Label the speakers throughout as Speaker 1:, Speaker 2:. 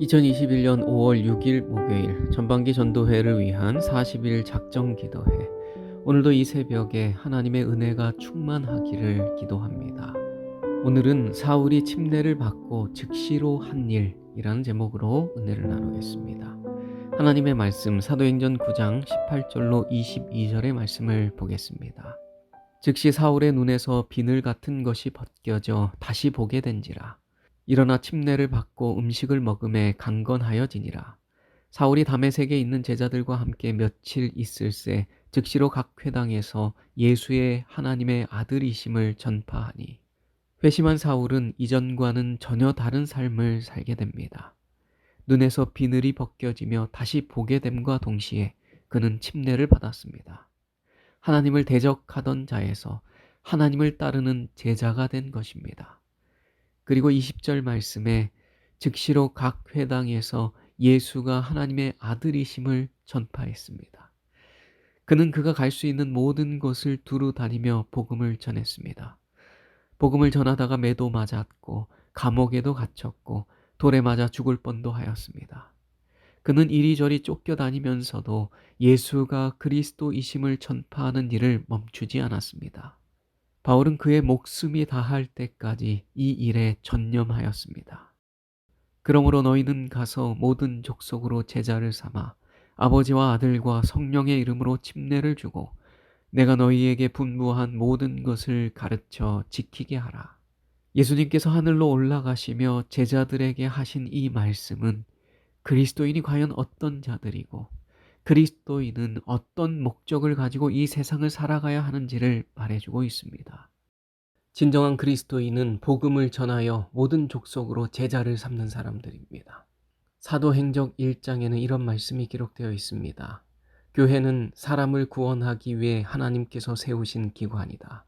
Speaker 1: 2021년 5월 6일 목요일 전반기 전도회를 위한 40일 작정 기도회. 오늘도 이 새벽에 하나님의 은혜가 충만하기를 기도합니다. 오늘은 사울이 침례를 받고 즉시로 한 일이라는 제목으로 은혜를 나누겠습니다. 하나님의 말씀 사도행전 9장 18절로 22절의 말씀을 보겠습니다. 즉시 사울의 눈에서 비늘 같은 것이 벗겨져 다시 보게 된지라. 일어나 침례를 받고 음식을 먹음에 강건하여지니라. 사울이 다메섹에 있는 제자들과 함께 며칠 있을새 즉시로 각 회당에서 예수의 하나님의 아들이심을 전파하니 회심한 사울은 이전과는 전혀 다른 삶을 살게 됩니다. 눈에서 비늘이 벗겨지며 다시 보게 됨과 동시에 그는 침례를 받았습니다. 하나님을 대적하던 자에서 하나님을 따르는 제자가 된 것입니다. 그리고 20절 말씀에 즉시로 각 회당에서 예수가 하나님의 아들이심을 전파했습니다. 그는 그가 갈 수 있는 모든 곳을 두루 다니며 복음을 전했습니다. 복음을 전하다가 매도 맞았고 감옥에도 갇혔고 돌에 맞아 죽을 뻔도 하였습니다. 그는 이리저리 쫓겨다니면서도 예수가 그리스도이심을 전파하는 일을 멈추지 않았습니다. 바울은 그의 목숨이 다할 때까지 이 일에 전념하였습니다. 그러므로 너희는 가서 모든 족속으로 제자를 삼아 아버지와 아들과 성령의 이름으로 침례를 주고 내가 너희에게 분부한 모든 것을 가르쳐 지키게 하라. 예수님께서 하늘로 올라가시며 제자들에게 하신 이 말씀은 그리스도인이 과연 어떤 자들이고 그리스도인은 어떤 목적을 가지고 이 세상을 살아가야 하는지를 말해주고 있습니다. 진정한 그리스도인은 복음을 전하여 모든 족속으로 제자를 삼는 사람들입니다. 사도행적 1장에는 이런 말씀이 기록되어 있습니다. 교회는 사람을 구원하기 위해 하나님께서 세우신 기관이다.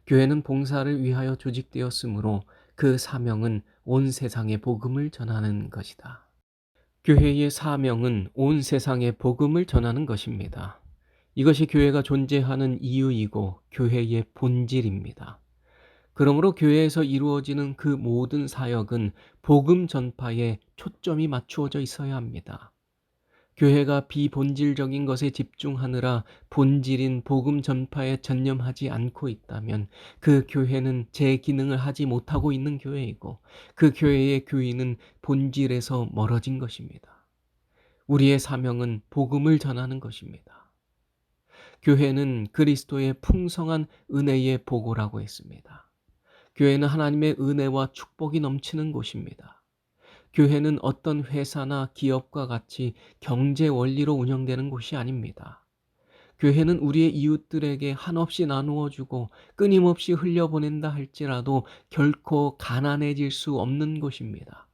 Speaker 1: 교회는 봉사를 위하여 조직되었으므로 그 사명은 온 세상에 복음을 전하는 것이다. 교회의 사명은 온 세상에 복음을 전하는 것입니다. 이것이 교회가 존재하는 이유이고 교회의 본질입니다. 그러므로 교회에서 이루어지는 그 모든 사역은 복음 전파에 초점이 맞추어져 있어야 합니다. 교회가 비본질적인 것에 집중하느라 본질인 복음 전파에 전념하지 않고 있다면 그 교회는 제 기능을 하지 못하고 있는 교회이고 그 교회의 교인은 본질에서 멀어진 것입니다. 우리의 사명은 복음을 전하는 것입니다. 교회는 그리스도의 풍성한 은혜의 보고라고 했습니다. 교회는 하나님의 은혜와 축복이 넘치는 곳입니다. 교회는 어떤 회사나 기업과 같이 경제 원리로 운영되는 곳이 아닙니다. 교회는 우리의 이웃들에게 한없이 나누어 주고 끊임없이 흘려보낸다 할지라도 결코 가난해질 수 없는 곳입니다.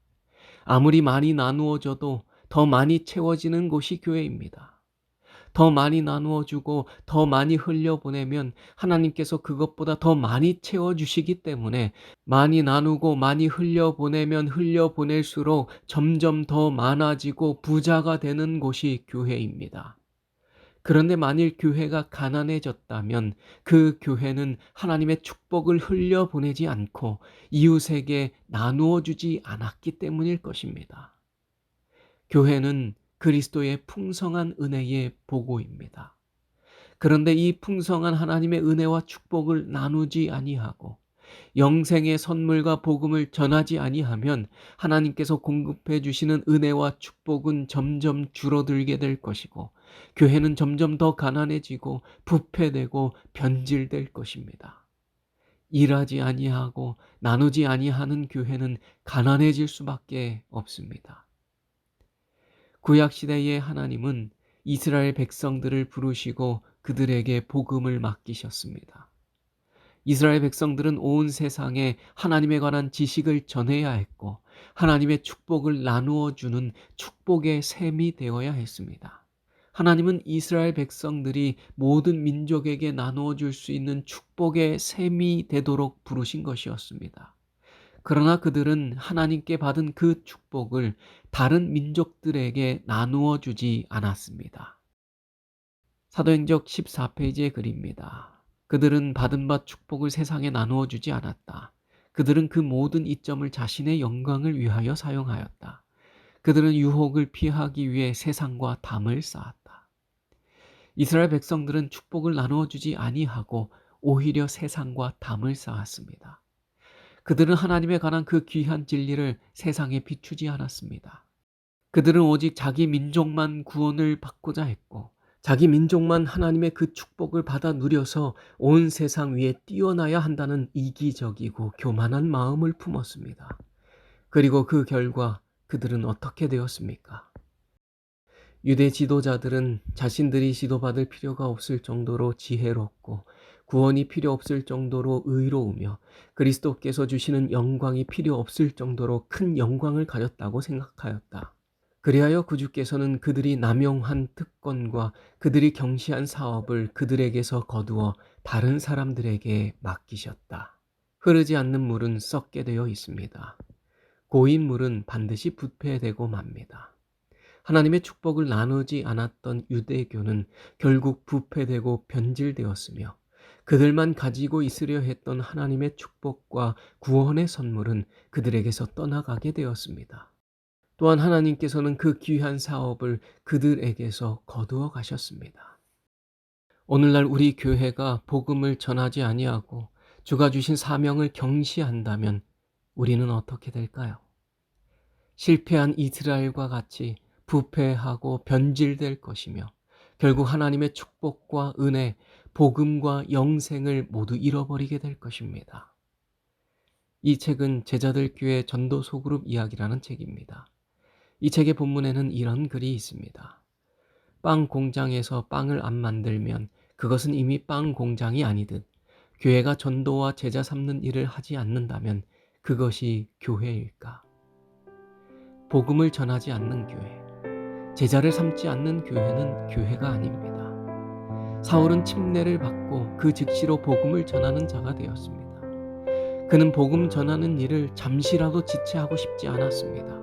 Speaker 1: 아무리 많이 나누어 줘도 더 많이 채워지는 곳이 교회입니다. 더 많이 나누어 주고 더 많이 흘려보내면 하나님께서 그것보다 더 많이 채워주시기 때문에 많이 나누고 많이 흘려보내면 흘려보낼수록 점점 더 많아지고 부자가 되는 곳이 교회입니다. 그런데 만일 교회가 가난해졌다면 그 교회는 하나님의 축복을 흘려보내지 않고 이웃에게 나누어 주지 않았기 때문일 것입니다. 교회는 그리스도의 풍성한 은혜의 보고입니다. 그런데 이 풍성한 하나님의 은혜와 축복을 나누지 아니하고 영생의 선물과 복음을 전하지 아니하면 하나님께서 공급해 주시는 은혜와 축복은 점점 줄어들게 될 것이고 교회는 점점 더 가난해지고 부패되고 변질될 것입니다. 일하지 아니하고 나누지 아니하는 교회는 가난해질 수밖에 없습니다. 구약시대의 하나님은 이스라엘 백성들을 부르시고 그들에게 복음을 맡기셨습니다. 이스라엘 백성들은 온 세상에 하나님에 관한 지식을 전해야 했고 하나님의 축복을 나누어 주는 축복의 셈이 되어야 했습니다. 하나님은 이스라엘 백성들이 모든 민족에게 나누어 줄 수 있는 축복의 셈이 되도록 부르신 것이었습니다. 그러나 그들은 하나님께 받은 그 축복을 다른 민족들에게 나누어 주지 않았습니다. 사도행적 14페이지의 글입니다. 그들은 받은 바 축복을 세상에 나누어 주지 않았다. 그들은 그 모든 이점을 자신의 영광을 위하여 사용하였다. 그들은 유혹을 피하기 위해 세상과 담을 쌓았다. 이스라엘 백성들은 축복을 나누어 주지 아니하고 오히려 세상과 담을 쌓았습니다. 그들은 하나님에 관한 그 귀한 진리를 세상에 비추지 않았습니다. 그들은 오직 자기 민족만 구원을 받고자 했고, 자기 민족만 하나님의 그 축복을 받아 누려서 온 세상 위에 뛰어나야 한다는 이기적이고 교만한 마음을 품었습니다. 그리고 그 결과 그들은 어떻게 되었습니까? 유대 지도자들은 자신들이 지도받을 필요가 없을 정도로 지혜롭고 구원이 필요 없을 정도로 의로우며 그리스도께서 주시는 영광이 필요 없을 정도로 큰 영광을 가졌다고 생각하였다. 그리하여 구주께서는 그들이 남용한 특권과 그들이 경시한 사업을 그들에게서 거두어 다른 사람들에게 맡기셨다. 흐르지 않는 물은 썩게 되어 있습니다. 고인 물은 반드시 부패되고 맙니다. 하나님의 축복을 나누지 않았던 유대교는 결국 부패되고 변질되었으며, 그들만 가지고 있으려 했던 하나님의 축복과 구원의 선물은 그들에게서 떠나가게 되었습니다. 또한 하나님께서는 그 귀한 사업을 그들에게서 거두어 가셨습니다. 오늘날 우리 교회가 복음을 전하지 아니하고 주가 주신 사명을 경시한다면 우리는 어떻게 될까요? 실패한 이스라엘과 같이 부패하고 변질될 것이며 결국 하나님의 축복과 은혜, 복음과 영생을 모두 잃어버리게 될 것입니다. 이 책은 제자들 교회 전도 소그룹 이야기라는 책입니다. 이 책의 본문에는 이런 글이 있습니다. 빵 공장에서 빵을 안 만들면 그것은 이미 빵 공장이 아니듯 교회가 전도와 제자 삼는 일을 하지 않는다면 그것이 교회일까? 복음을 전하지 않는 교회, 제자를 삼지 않는 교회는 교회가 아닙니다. 사울은 침례를 받고 그 즉시로 복음을 전하는 자가 되었습니다. 그는 복음 전하는 일을 잠시라도 지체하고 싶지 않았습니다.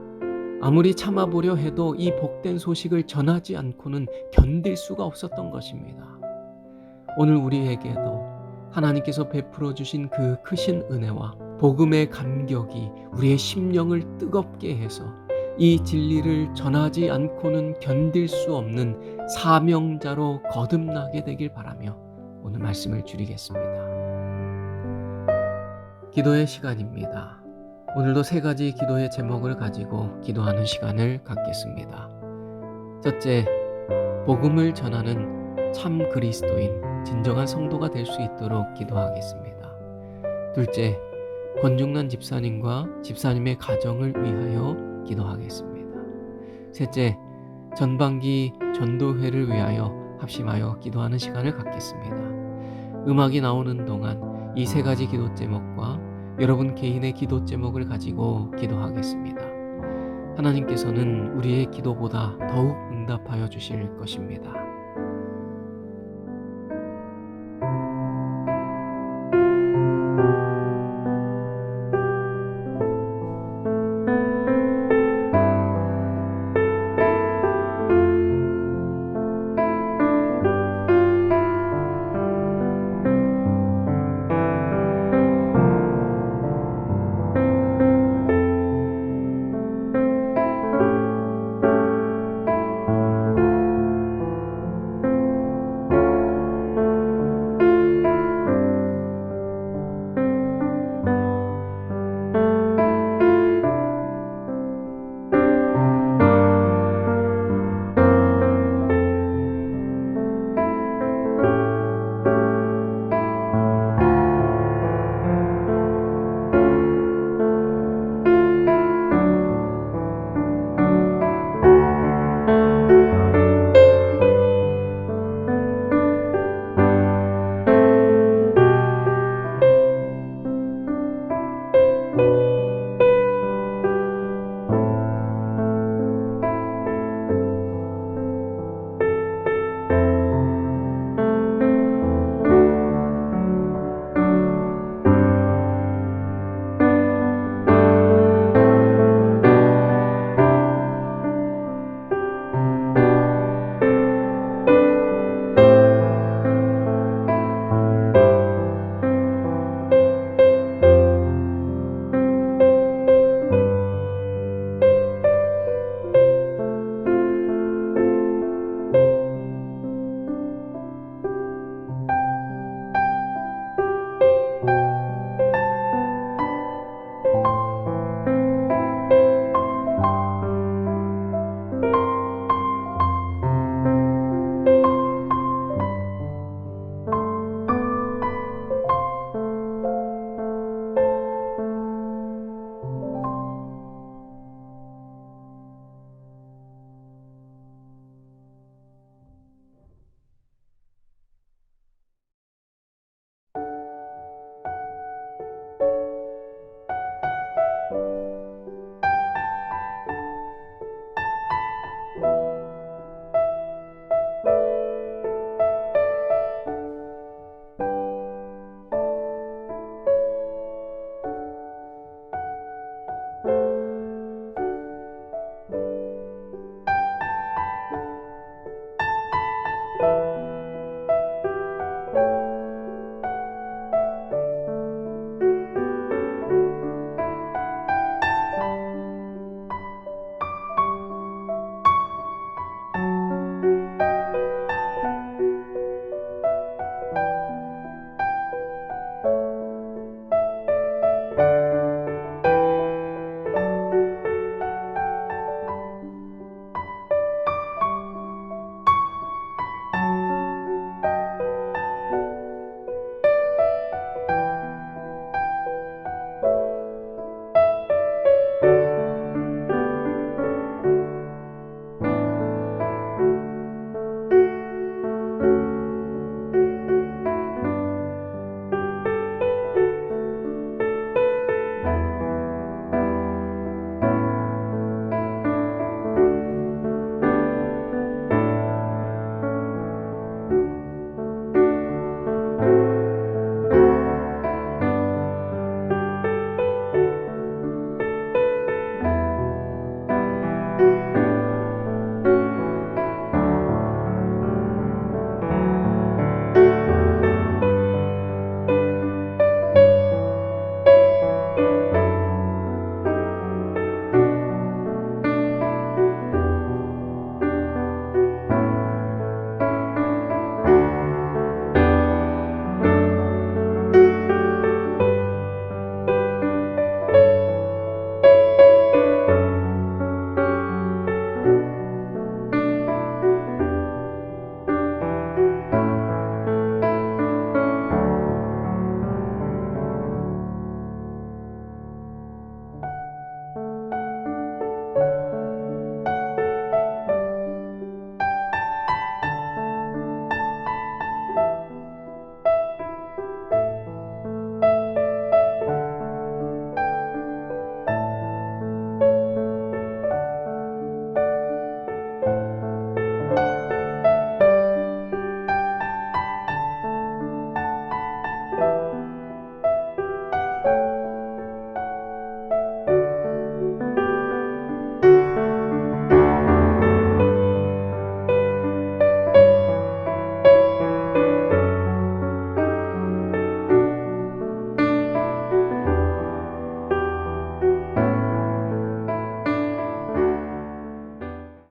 Speaker 1: 아무리 참아보려 해도 이 복된 소식을 전하지 않고는 견딜 수가 없었던 것입니다. 오늘 우리에게도 하나님께서 베풀어 주신 그 크신 은혜와 복음의 감격이 우리의 심령을 뜨겁게 해서 이 진리를 전하지 않고는 견딜 수 없는 사명자로 거듭나게 되길 바라며 오늘 말씀을 줄이겠습니다. 기도의 시간입니다. 오늘도 세 가지 기도의 제목을 가지고 기도하는 시간을 갖겠습니다. 첫째, 복음을 전하는 참 그리스도인, 진정한 성도가 될 수 있도록 기도하겠습니다. 둘째, 권중란 집사님과 집사님의 가정을 위하여 기도하겠습니다. 셋째, 전반기 전도회를 위하여 합심하여 기도하는 시간을 갖겠습니다. 음악이 나오는 동안 이 세 가지 기도 제목과 여러분 개인의 기도 제목을 가지고 기도하겠습니다. 하나님께서는 우리의 기도보다 더욱 응답하여 주실 것입니다.